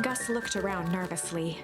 Gus looked around nervously.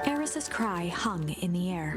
Eris's cry hung in the air.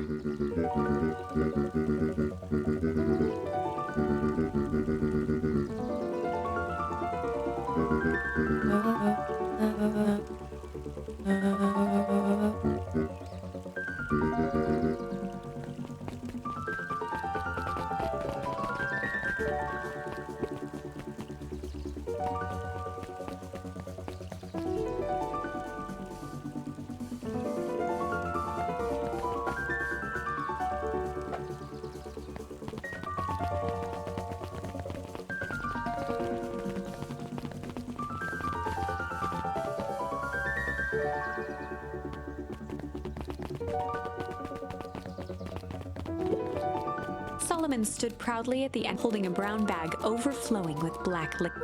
Solomon stood proudly at the end, holding a brown bag overflowing with black liquid.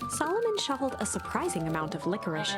Solomon shoveled a surprising amount of licorice.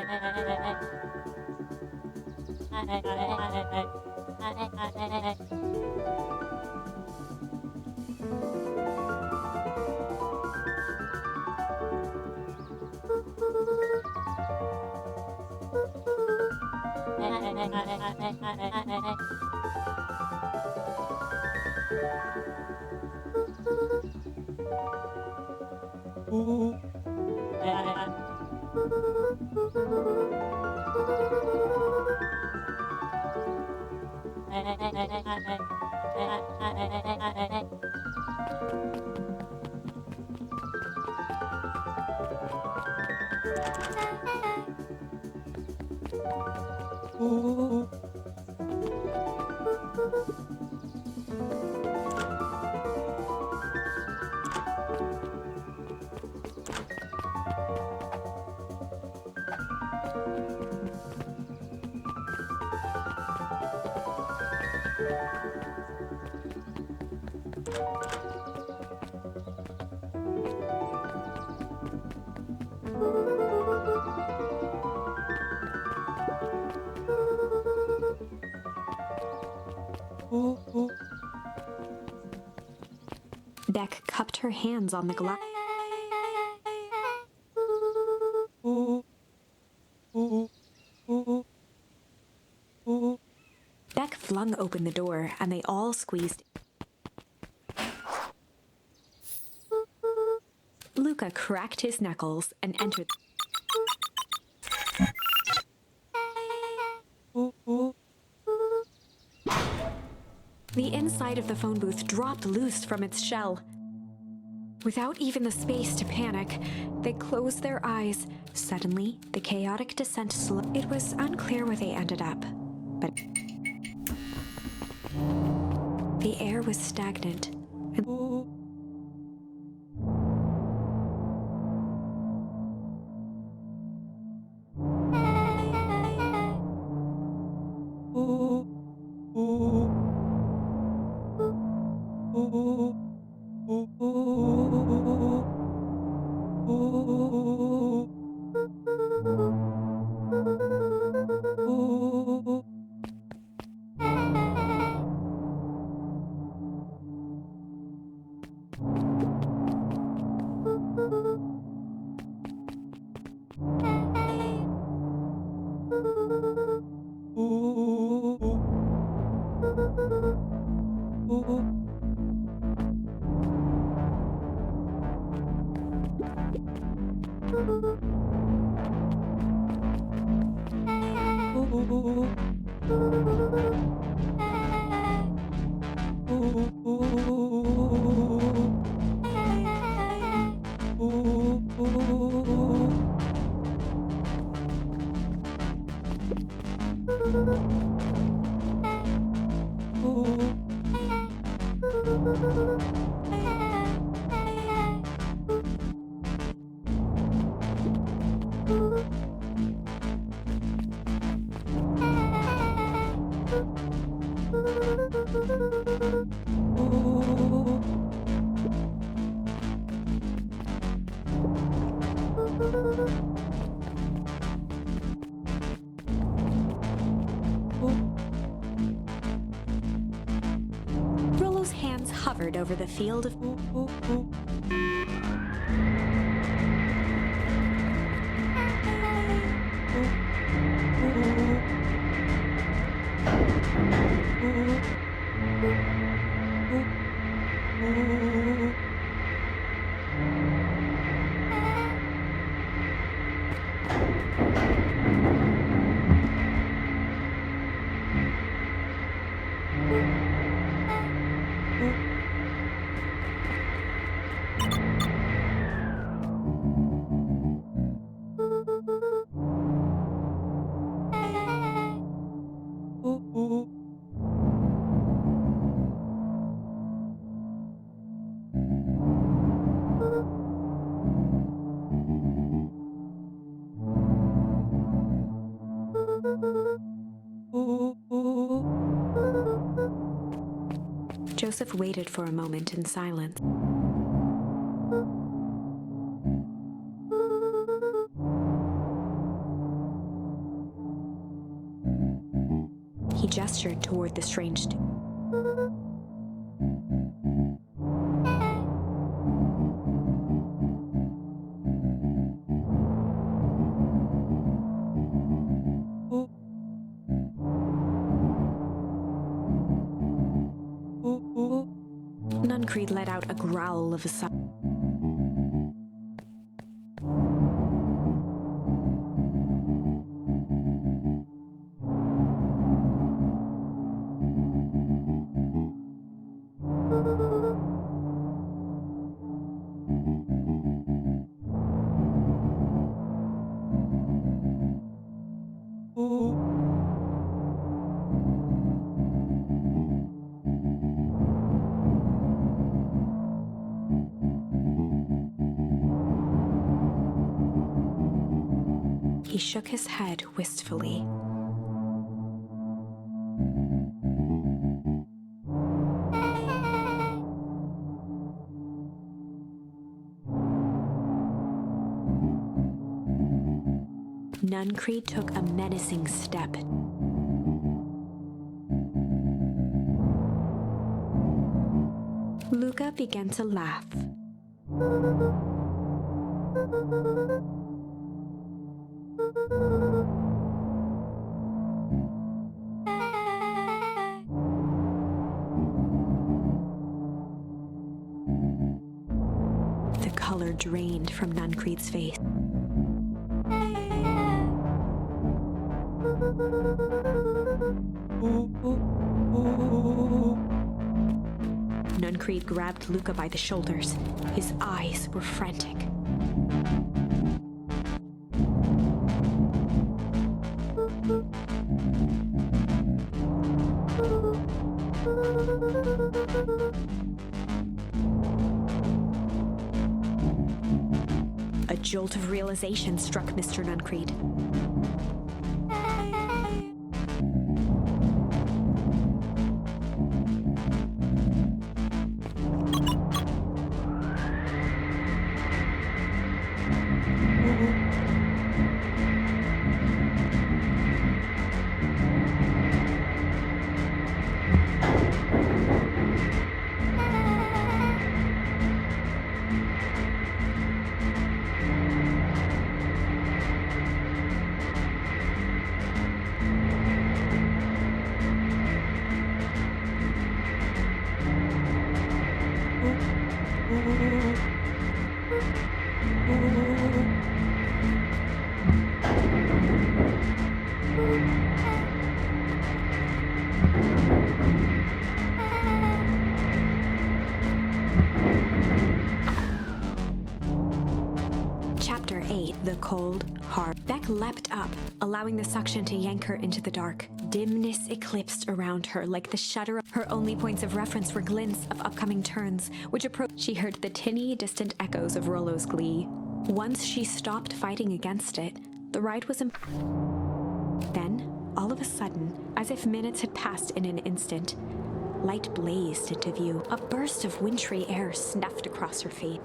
Beck cupped her hands on the glass. Beck flung open the door, and they all squeezed. Luca cracked his knuckles and entered. The inside of the phone booth dropped loose from its shell. Without even the space to panic, they closed their eyes. Suddenly, the chaotic descent slowed. It was unclear where they ended up, but the air was stagnant. Rollo's hands hovered over the field of... Joseph waited for a moment in silence. He gestured toward the strange... Nuncreed let out a growl of a sigh. He shook his head wistfully. Nuncreed took a menacing step. Luca began to laugh. The color drained from Nuncreed's face. Nuncreed grabbed Luca by the shoulders. His eyes were frantic. A jolt of realization struck Mr. Nuncreed. Chapter 8, The Cold, Hard. Beck leapt up, allowing the suction to yank her into the dark. Dimness eclipsed around her like the shudder. Her only points of reference were glints of upcoming turns, which approached. She heard the tinny, distant echoes of Rollo's glee. Once she stopped fighting against it, the ride was Then, all of a sudden, as if minutes had passed in an instant, light blazed into view. A burst of wintry air snuffed across her face.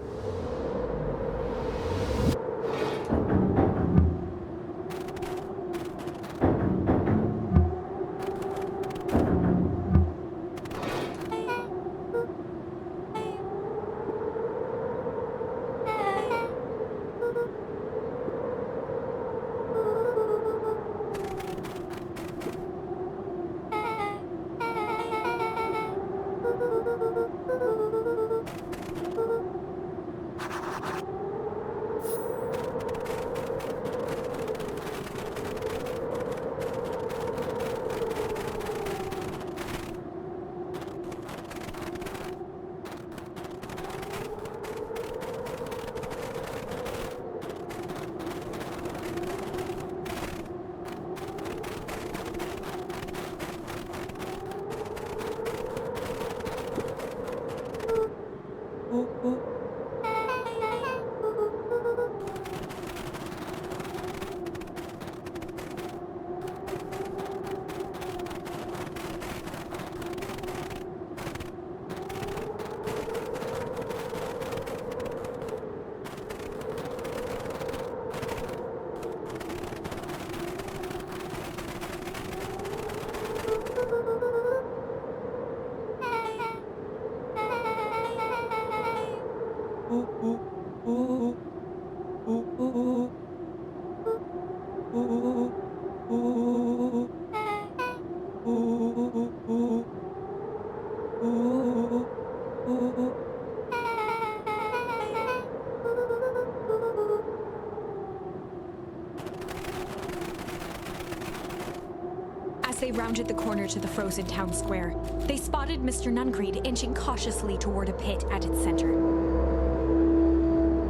As they rounded the corner to the frozen town square, they spotted Mr. Nuncreed inching cautiously toward a pit at its center.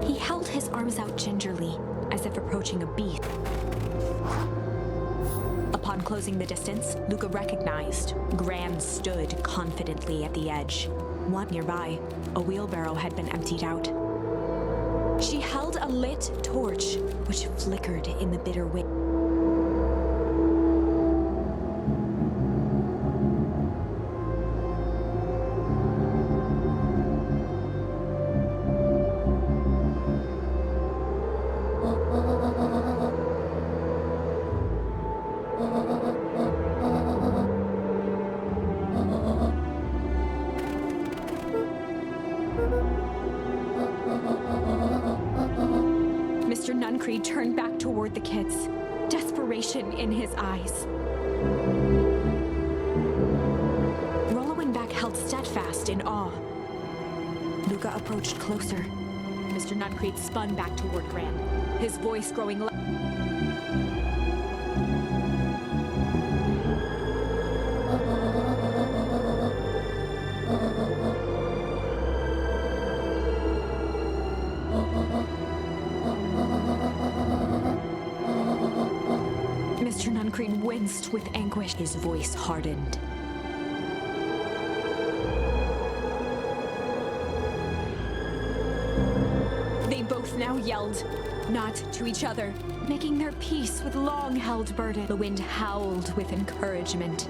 He held his arms out gingerly, as if approaching a beast. Upon closing the distance, Luca recognized Gran stood confidently at the edge. One nearby, a wheelbarrow had been emptied out. She held a lit torch, which flickered in the bitter wind. Nuncreed turned back toward the kids, desperation in his eyes. Rollo and Beck held steadfast in awe. Luca approached closer. Mr. Nuncreed spun back toward Gran, his voice growing loud. Mr. Nuncreed winced with anguish. His voice hardened. They both now yelled, not to each other, making their peace with long-held burden. The wind howled with encouragement.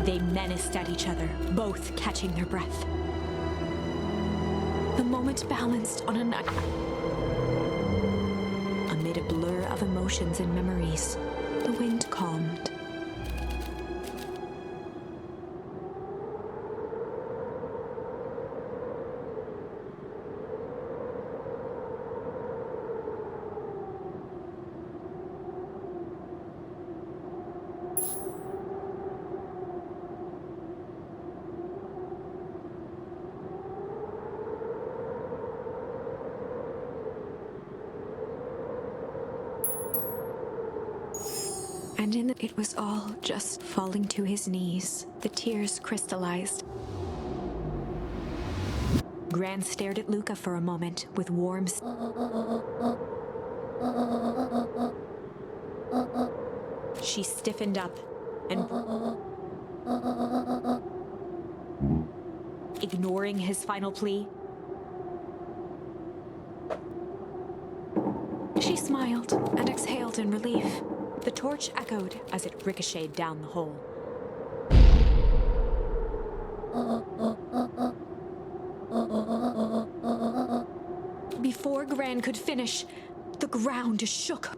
They menaced at each other, both catching their breath. The moment balanced on a night. Amid a blur of emotions and memories, the wind calmed. And it was all just falling to his knees. The tears crystallized. Gran stared at Luca for a moment with warm. She stiffened up and, ignoring his final plea, she smiled and exhaled in relief. The torch echoed as it ricocheted down the hole. Before Gran could finish, the ground shook.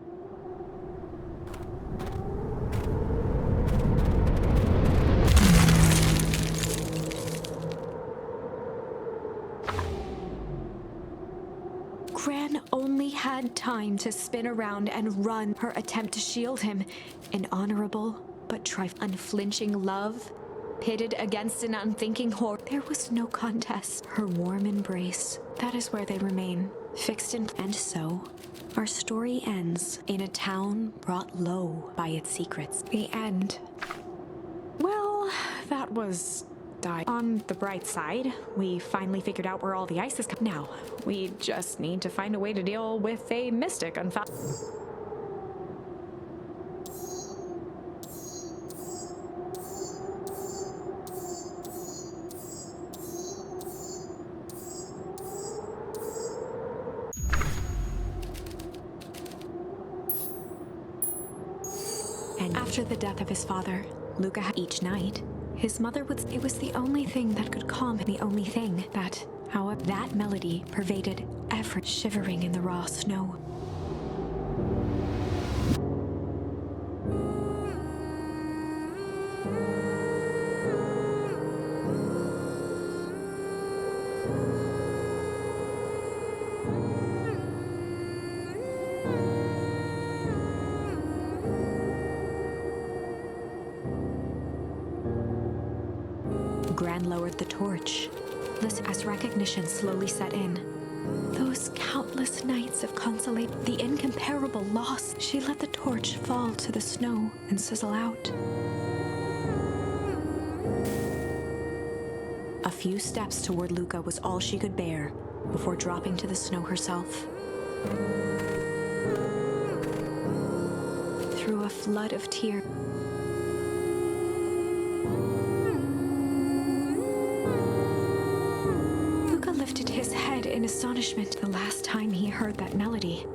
Gran only had time to spin around and run. Her attempt to shield him, an honorable but unflinching love, pitted against an unthinking horror. There was no contest. Her warm embrace, that is where they remain, fixed in. And so, our story ends in a town brought low by its secrets. The end. Well, that was... On the bright side, we finally figured out where all the ice is coming. Now, we just need to find a way to deal with a mystic unfound. And after the death of his father, Luca had each night. His mother would. It was the only thing that could calm him. The only thing that, however, that melody pervaded every shivering in the raw snow. Gran lowered the torch, as recognition slowly set in. Those countless nights of consolation, the incomparable loss. She let the torch fall to the snow and sizzle out. A few steps toward Luca was all she could bear before dropping to the snow herself. Through a flood of tears, lifted his head in astonishment the last time he heard that melody.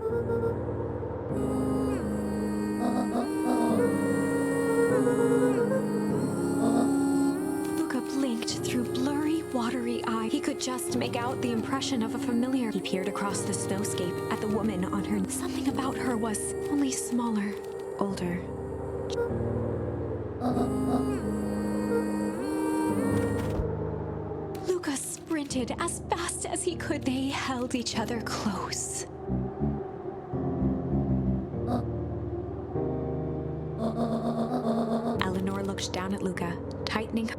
Luca blinked through blurry, watery eyes. He could just make out the impression of a familiar. He peered across the snowscape at the woman on her. Something about her was only smaller, older. Luca sprinted as fast as he could. They held each other close. Eleanor looked down at Luca, tightening.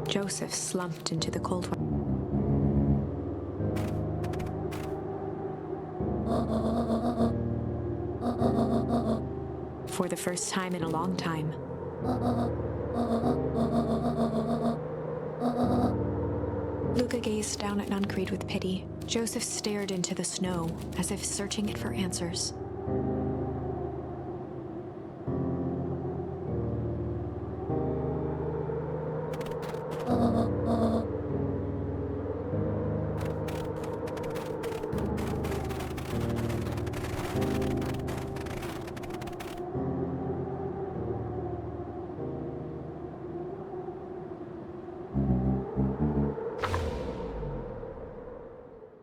Joseph slumped into the cold water. For the first time in a long time. Luca gazed down at Nuncreed with pity. Joseph stared into the snow, as if searching it for answers.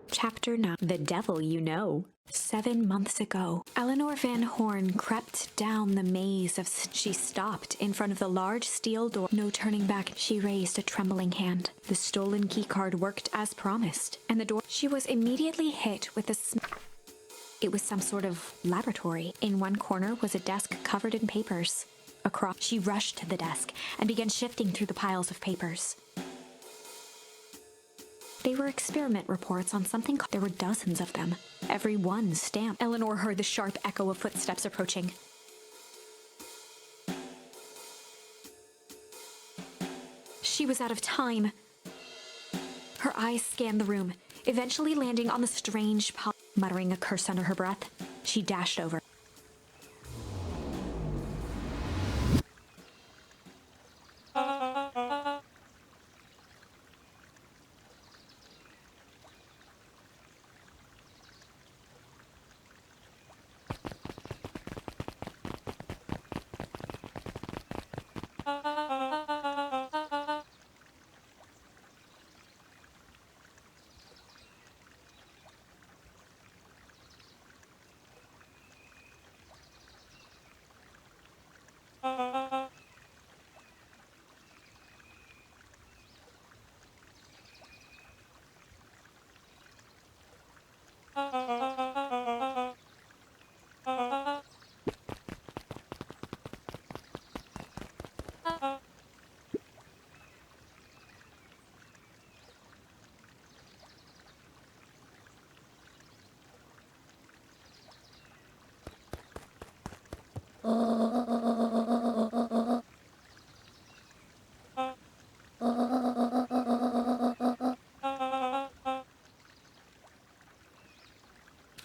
Chapter 9. The Devil You Know. 7 months ago, Eleanor Van Horn crept down the maze of... She stopped in front of the large steel door. No turning back. She raised a trembling hand. The stolen keycard worked as promised, and the door... She was immediately hit with a... It was some sort of laboratory. In one corner was a desk covered in papers. Across... She rushed to the desk and began shifting through the piles of papers. They were experiment reports on something. There were dozens of them, every one stamped. Eleanor heard the sharp echo of footsteps approaching. She was out of time. Her eyes scanned the room, eventually landing on the strange pile. Muttering a curse under her breath, she dashed over.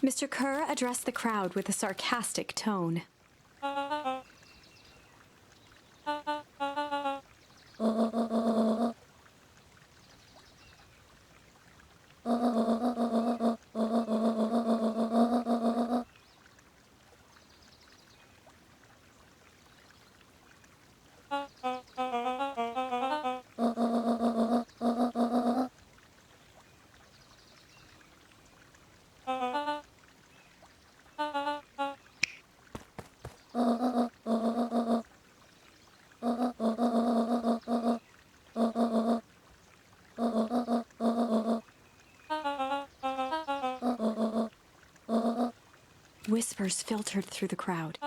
Mr. Kerr addressed the crowd with a sarcastic tone. Whispers filtered through the crowd.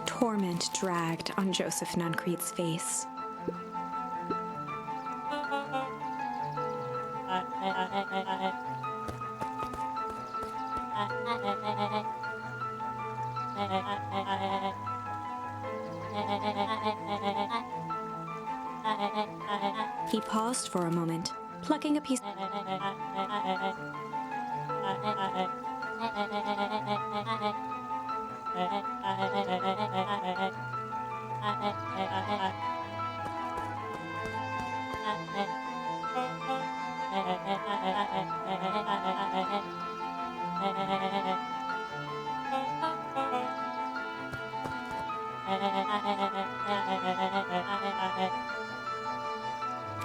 Torment dragged on Joseph Nuncrete's face. He paused for a moment, plucking a piece.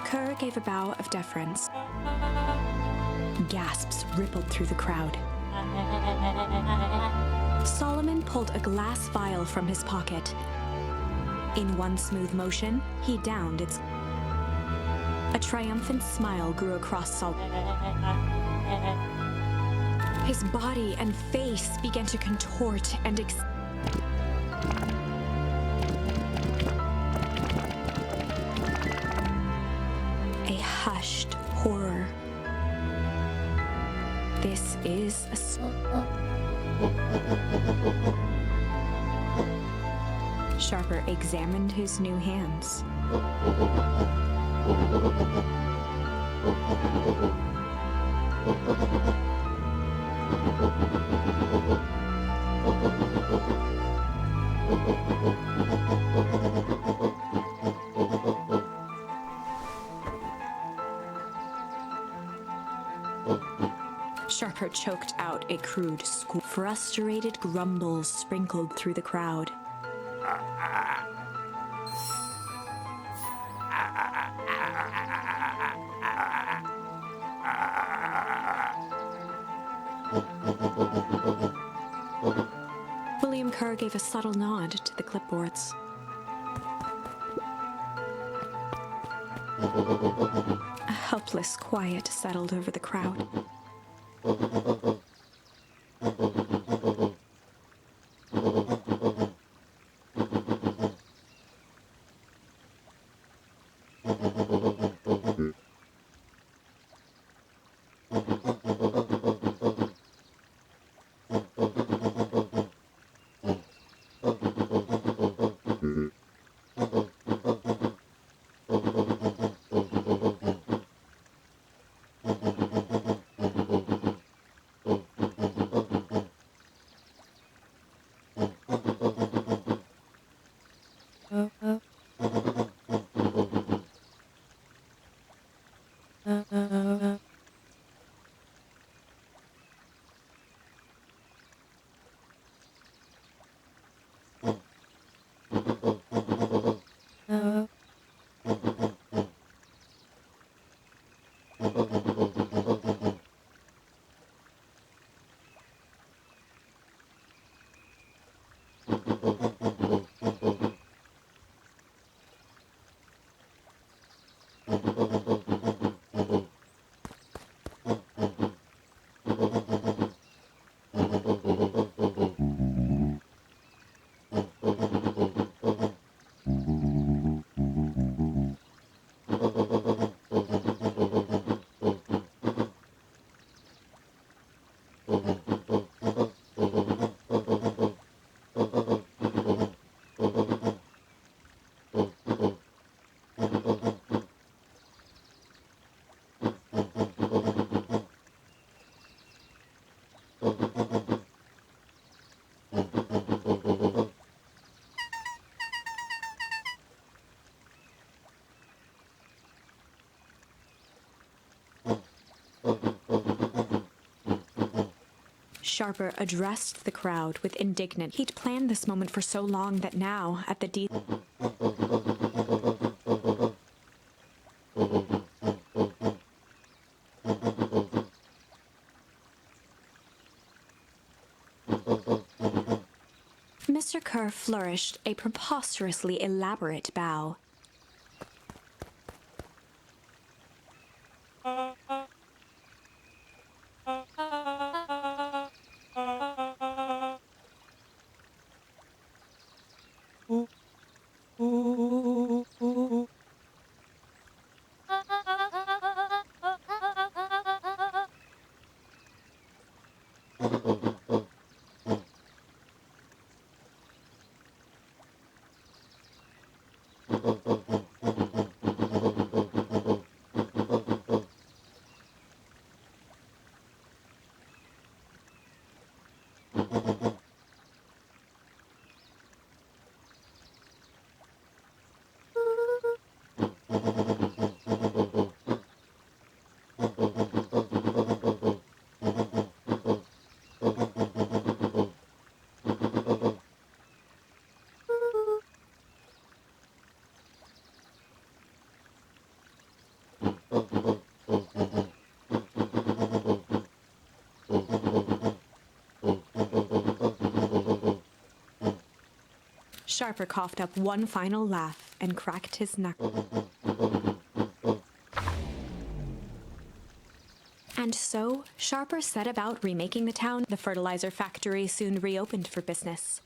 Kerr gave a bow of deference. Gasps rippled through the crowd. Solomon pulled a glass vial from his pocket. In one smooth motion, he downed its... A triumphant smile grew across Solomon. His body and face began to contort and a hushed horror. This is a... Sharper examined his new hands. Sharper choked out a crude squeak. Frustrated grumbles sprinkled through the crowd. William Kerr gave a subtle nod to the clipboards. A helpless quiet settled over the crowd. Sharper addressed the crowd with indignant. He'd planned this moment for so long that now, at the Mr. Kerr flourished a preposterously elaborate bow. Sharper coughed up one final laugh and cracked his knuckles. And so, Sharper set about remaking the town. The fertilizer factory soon reopened for business.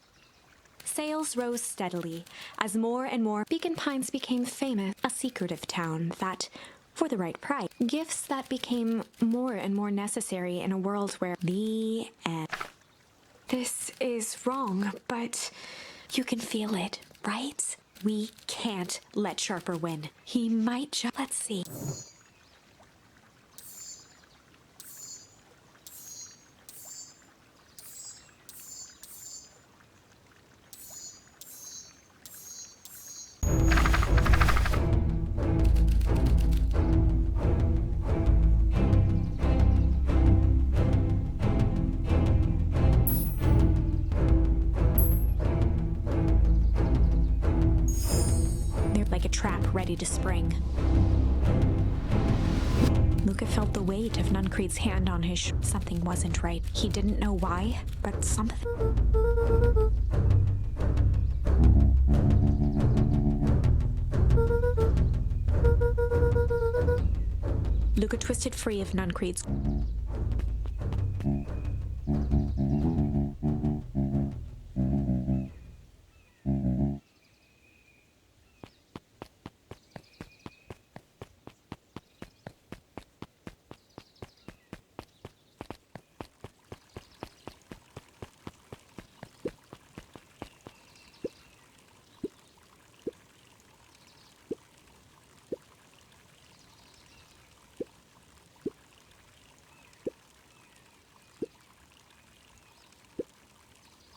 Sales rose steadily as more and more Beacon Pines became famous, a secretive town that, for the right price, gifts that became more and more necessary in a world where the end. This is wrong, but you can feel it, right? We can't let Sharper win. He might just... Let's see. Like a trap ready to spring. Luca felt the weight of Nuncreed's hand on his Something wasn't right. He didn't know why, but something... Luca twisted free of Nuncreed's...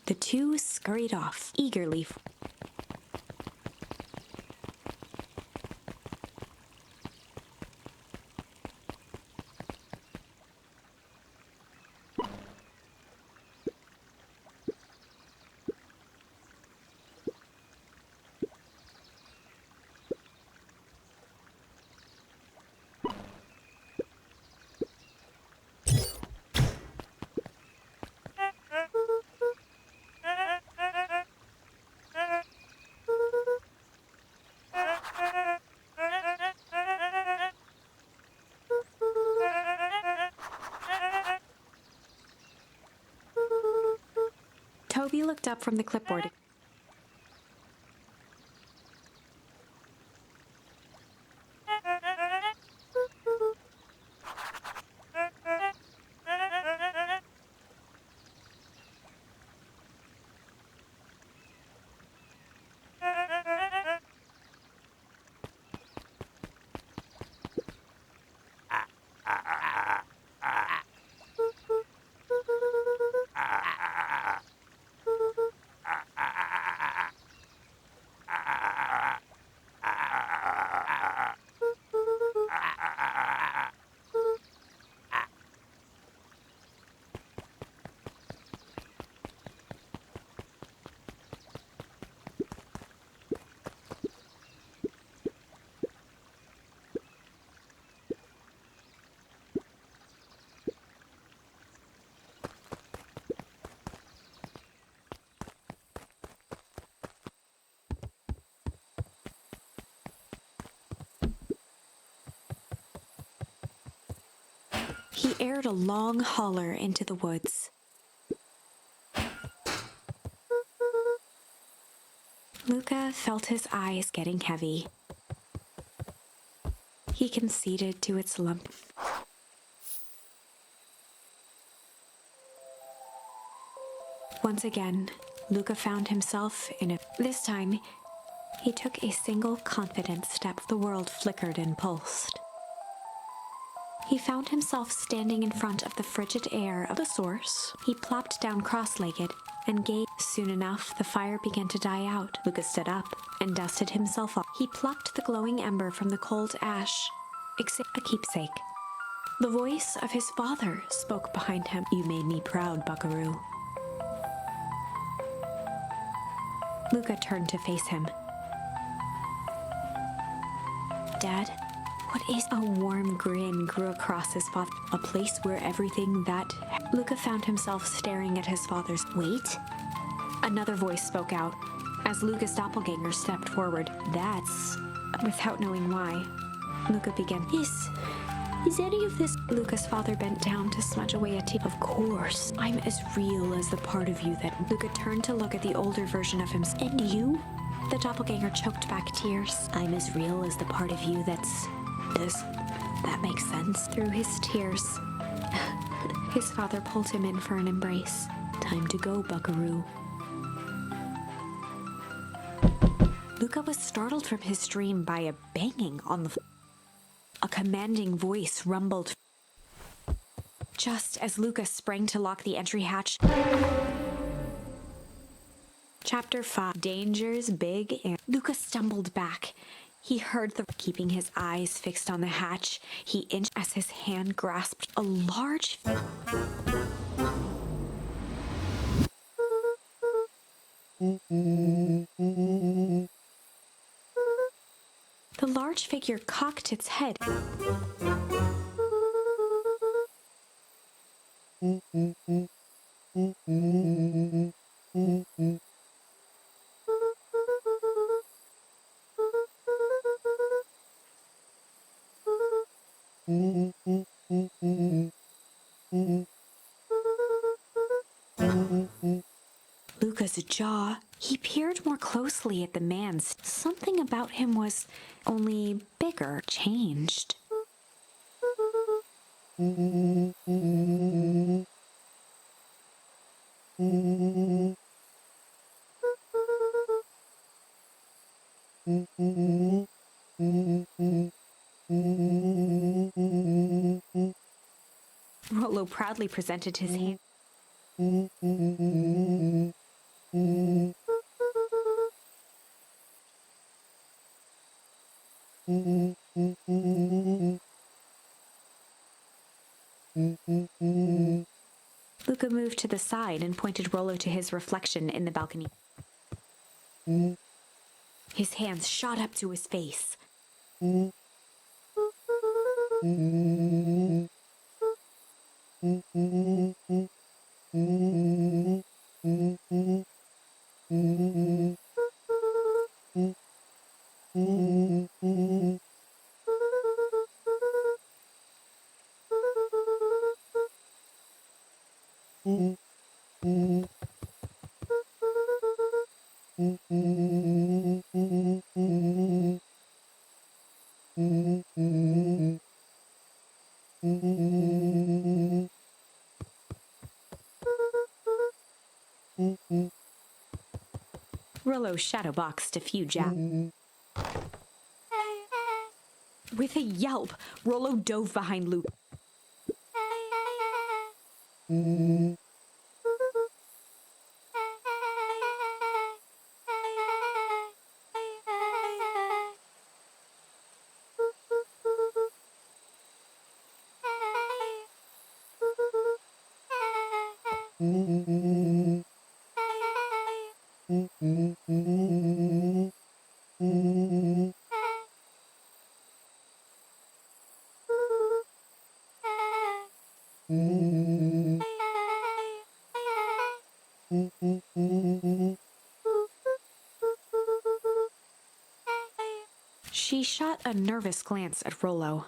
The two scurried off, eagerly. Toby looked up from the clipboard. He aired a long holler into the woods. Luca felt his eyes getting heavy. He conceded to its lump. Once again, Luca found himself in a... This time, he took a single confident step. The world flickered and pulsed. He found himself standing in front of the frigid air of the source. He plopped down cross-legged and gazed. Soon enough, the fire began to die out. Luca stood up and dusted himself off. He plucked the glowing ember from the cold ash. A keepsake. The voice of his father spoke behind him. "You made me proud, Buckaroo." Luca turned to face him. "Dad, what is..." A warm grin grew across his father. "A place where everything that..." Luca found himself staring at his father's... "Wait?" Another voice spoke out as Luca's doppelganger stepped forward. "That's..." Without knowing why, Luca began. Is any of this..." Luca's father bent down to smudge away a tear. "Of course, I'm as real as the part of you that..." Luca turned to look at the older version of himself. "And you?" The doppelganger choked back tears. "I'm as real as the part of you that's... Does that make sense?" Through his tears, his father pulled him in for an embrace. "Time to go, Buckaroo." Luca was startled from his dream by a banging on the floor. A commanding voice rumbled. Just as Luca sprang to lock the entry hatch. Chapter 5. Dangers Big and... Luca stumbled back. He heard the... Keeping his eyes fixed on the hatch, he inched as his hand grasped a large... The large figure cocked its head. Luca's jaw. He peered more closely at the man's. Something about him was only bigger, changed. Rollo proudly presented his hand. Luca moved to the side and pointed Rollo to his reflection in the balcony. His hands shot up to his face. Rollo shadowboxed a few jabs. With a yelp, Rollo dove behind Luca. She shot a nervous glance at Rollo.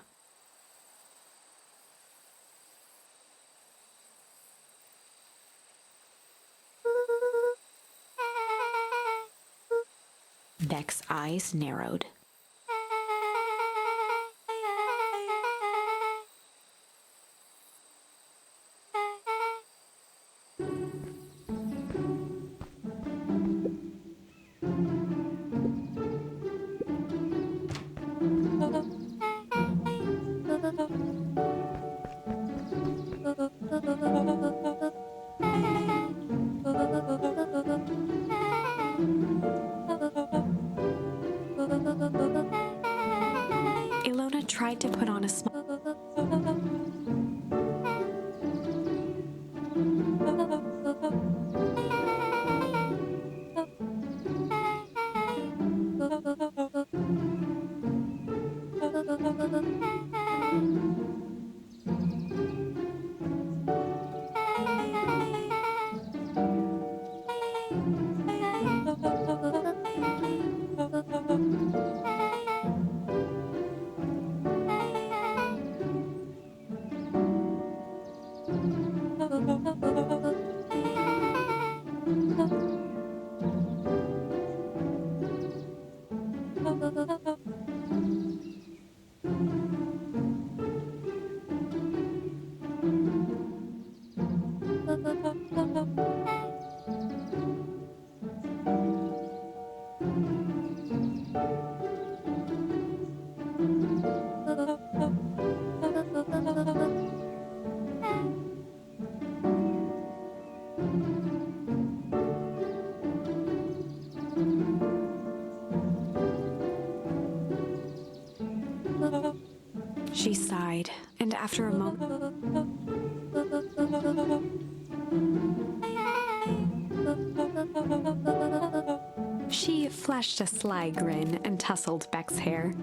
Beck's eyes narrowed. She sighed, and after a moment, she flashed a sly grin and tousled Beck's hair.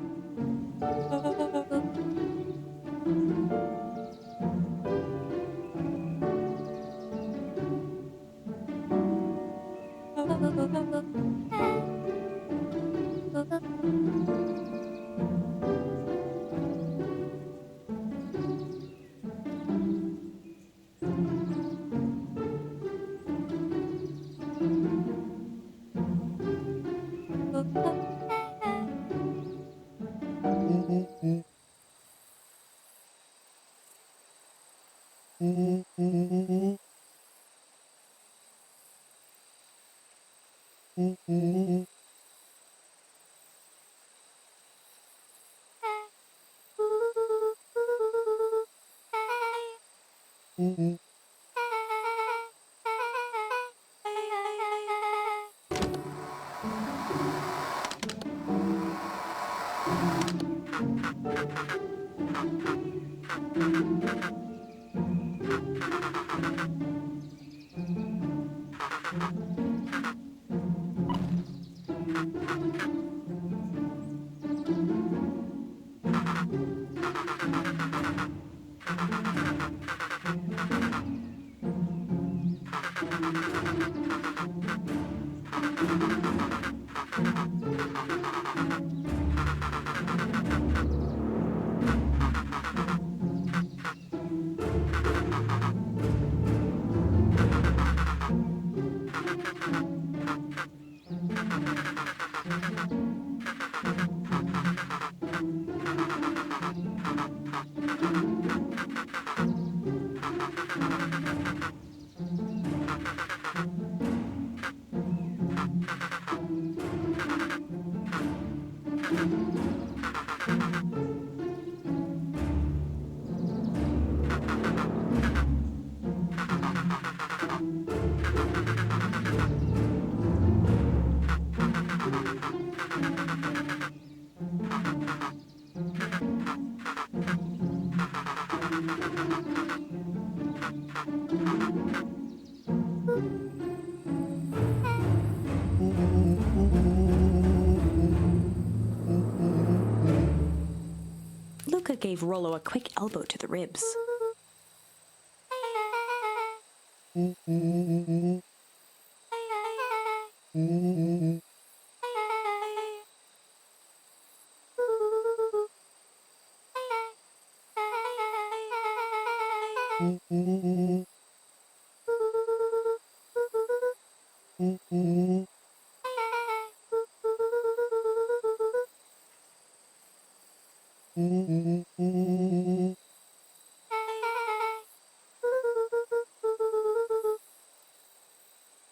Luca gave Rollo a quick elbow to the ribs.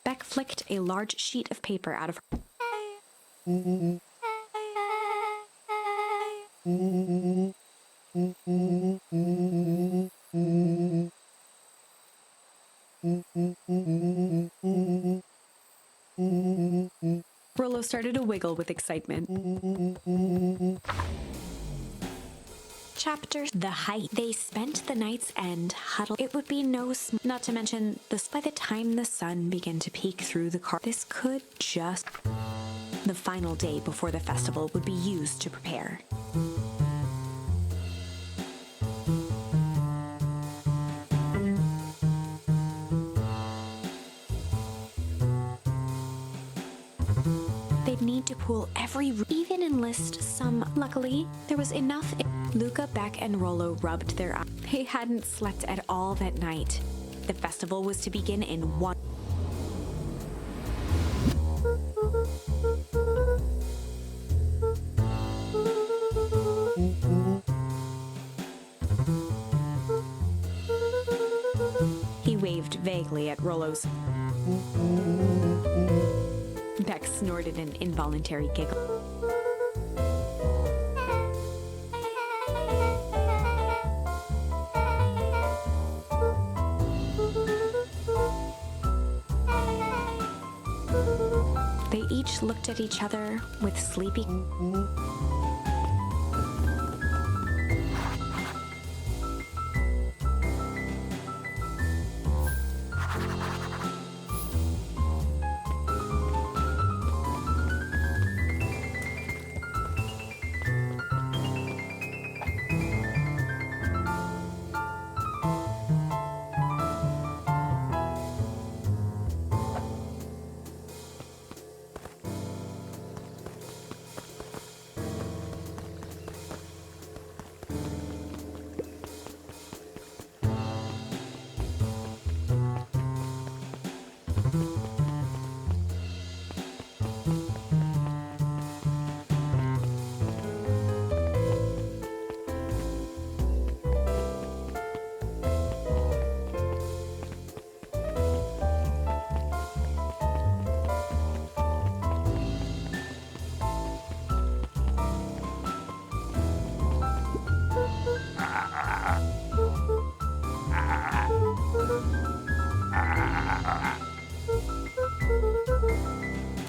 Beck flicked a large sheet of paper out of her. Rollo started to wiggle with excitement. Chapter The Height. They spent the night's end huddled. It would be not to mention this. By the time the sun began to peek through the car, this could just. The final day before the festival would be used to prepare. They'd need to pool even enlist some. Luckily, there was enough. Luca, Beck, and Rollo rubbed their eyes. They hadn't slept at all that night. The festival was to begin in one. He waved vaguely at Rollo's. Beck snorted an involuntary giggle. They each looked at each other with sleepy.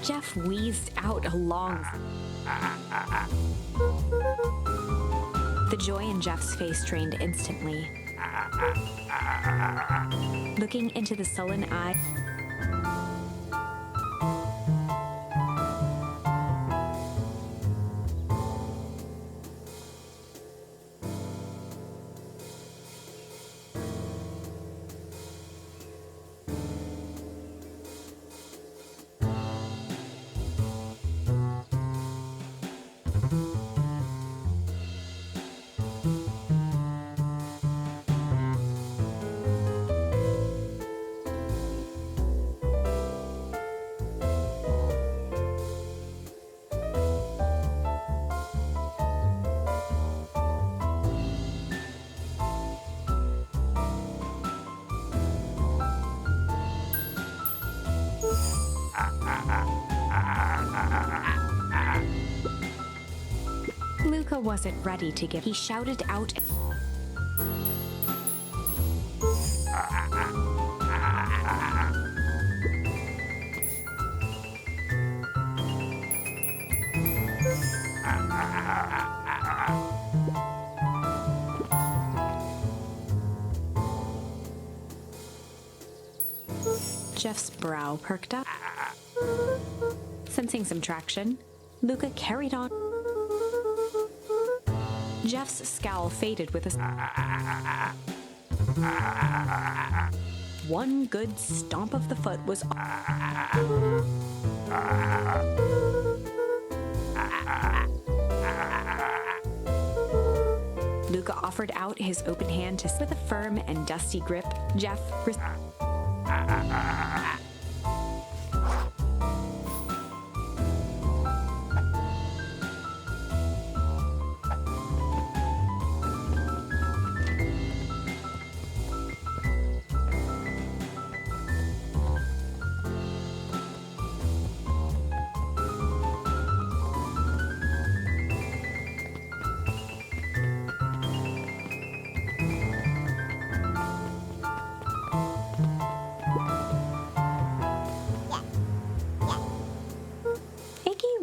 Jeff wheezed out a long. The joy in Jeff's face drained instantly. Looking into the sullen eye, Luca wasn't ready to give. He shouted out. Jeff's brow perked up. Sensing some traction, Luca carried on. Jeff's scowl faded with a... One good stomp of the foot was... Luca offered out his open hand to... With a firm and dusty grip, Jeff...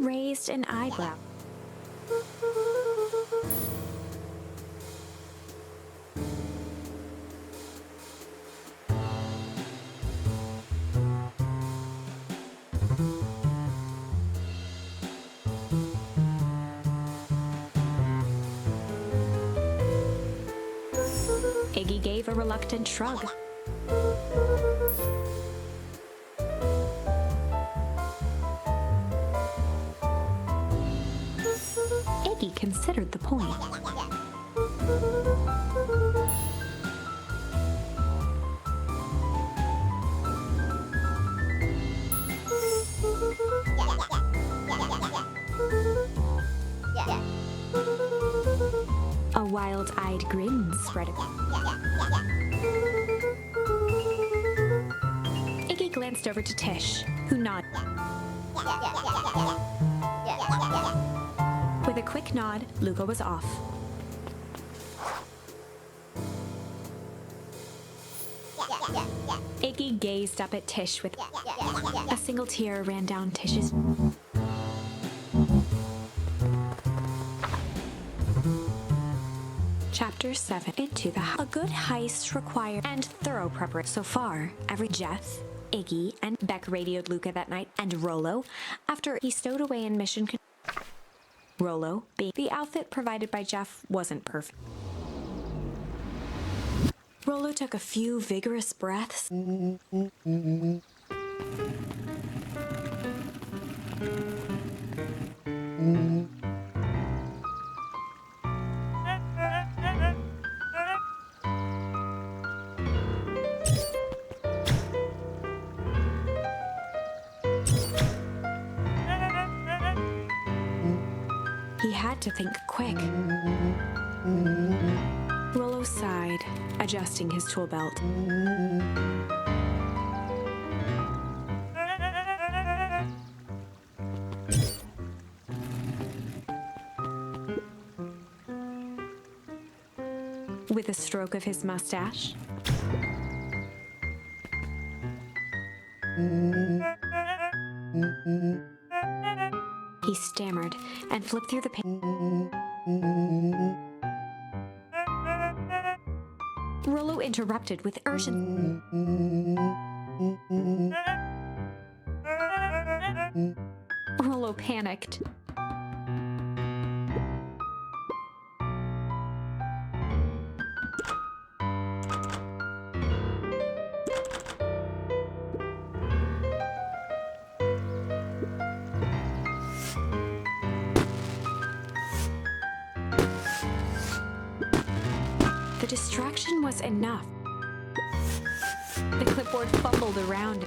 raised an eyebrow. Iggy gave a reluctant shrug. Iggy considered the point. A wild-eyed grin spread across. Iggy glanced over to Tish, who nodded. With a quick nod, Luca was off. Iggy gazed up at Tish with... A single tear ran down Tish's... Chapter 7. Into the house. A good heist required and thorough preparation. So far, Jeff, Iggy, and Beck radioed Luca that night, and Rollo, after he stowed away in mission... Rollo, being the outfit provided by Jeff, wasn't perfect. Rollo took a few vigorous breaths. He had to think quick. Rollo sighed, adjusting his tool belt. With a stroke of his mustache. He stammered and flipped through the page. Rollo interrupted with urgency. Rollo panicked. The distraction was enough. The clipboard fumbled around.